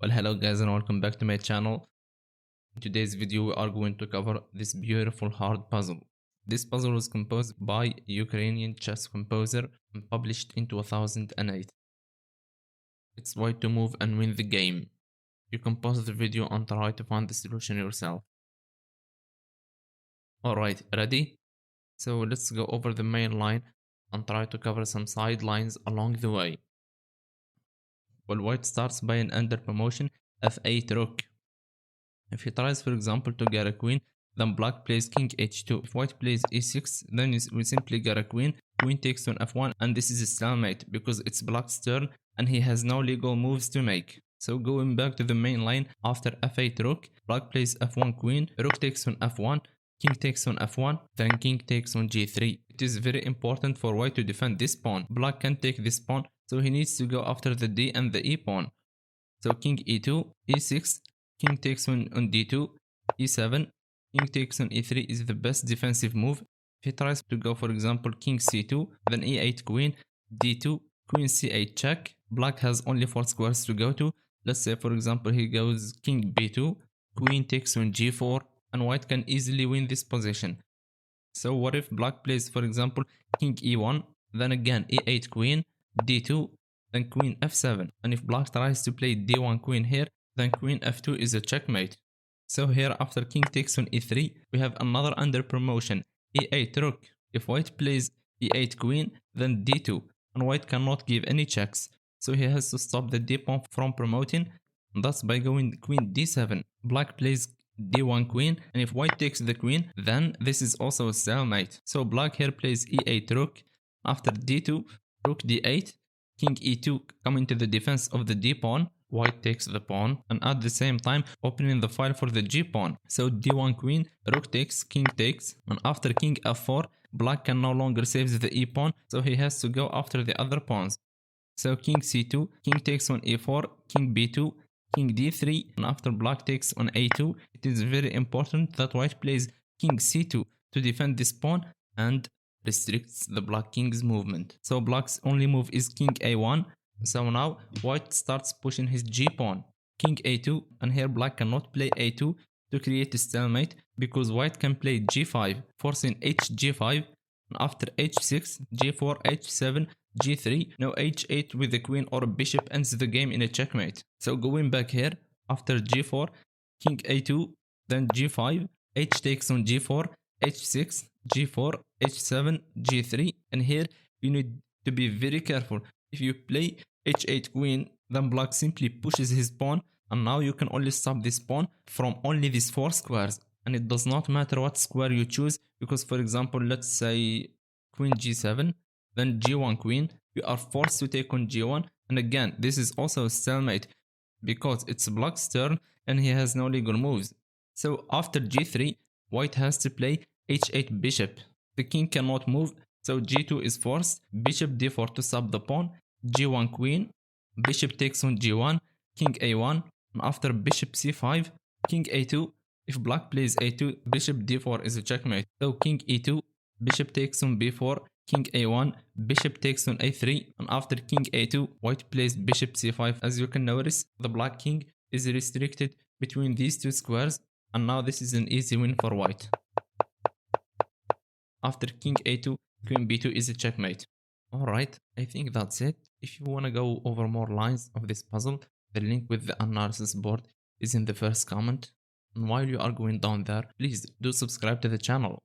Well, hello guys and welcome back to my channel. In today's video we are going to cover this beautiful hard puzzle. This puzzle was composed by a Ukrainian chess composer and published in 2008. It's why to move and win the game. You can pause the video and try to find the solution yourself. Alright, ready? So let's go over the main line and try to cover some side lines along the way. Well, white starts by an under promotion f8 rook. If he tries for example to get a queen, then black plays king h2. If white plays e6, then we simply get a queen takes on f1, and this is a stalemate because it's black's turn and he has no legal moves to make. So going back to the main line, after f8 rook, black plays f1 queen, rook takes on f1, king takes on f1, then king takes on g3. It is very important for white to defend this pawn. Black can take this pawn, so he needs to go after the d and the e pawn. So king e2, e6, king takes on d2, e7, king takes on e3 is the best defensive move. If he tries to go for example king c2, then e8 queen, d2, queen c8 check. Black has only 4 squares to go to. Let's say for example he goes king b2, queen takes on g4, and white can easily win this position. So what if black plays for example king e1, then again e8 queen, d2, then queen f7, and if black tries to play d1 queen here, then queen f2 is a checkmate. So here after king takes on e3, we have another under promotion, e8 rook. If white plays e8 queen, then d2, and white cannot give any checks, so he has to stop the d pawn from promoting, and that's by going queen d7. Black plays d1 queen, and if white takes the queen, then this is also a stalemate. So black here plays e8 rook, after d2, rook d8, king e2 coming to the defense of the d pawn, white takes the pawn, and at the same time opening the file for the g pawn. So d1 queen, rook takes, king takes, and after king f4, black can no longer save the e pawn, so he has to go after the other pawns. So king c2, king takes on e4, king b2, king d3, and after black takes on a2, it is very important that white plays king c2 to defend this pawn and restricts the black king's movement. So black's only move is king a1. So now white starts pushing his g pawn, king a2, and here black cannot play a2 to create a stalemate because white can play g5, forcing hg5, and after h6, g4, h7, g3, now h8 with the queen or a bishop ends the game in a checkmate. So going back here, after g4, king a2, then g5, h takes on g4, h6, g4, h7, g3, and here you need to be very careful. If you play h8 queen, then black simply pushes his pawn, and now you can only stop this pawn from only these 4 squares, and it does not matter what square you choose, because for example let's say queen g7, then g1 queen, you are forced to take on g1, and again this is also a stalemate because it's black's turn and he has no legal moves. So after g3, white has to play h8 bishop. The king cannot move, so g2 is forced, bishop d4 to stop the pawn, g1 queen, bishop takes on g1, king a1, and after bishop c5, king a2. If black plays a2, bishop d4 is a checkmate. So king e2, bishop takes on b4, king a1, bishop takes on a3, and after king a2, white plays bishop c5. As you can notice, the black king is restricted between these 2 squares, and now this is an easy win for white. After king a2, queen b2 is a checkmate. Alright, I think that's it. If you wanna go over more lines of this puzzle, the link with the analysis board is in the first comment. And while you are going down there, please do subscribe to the channel.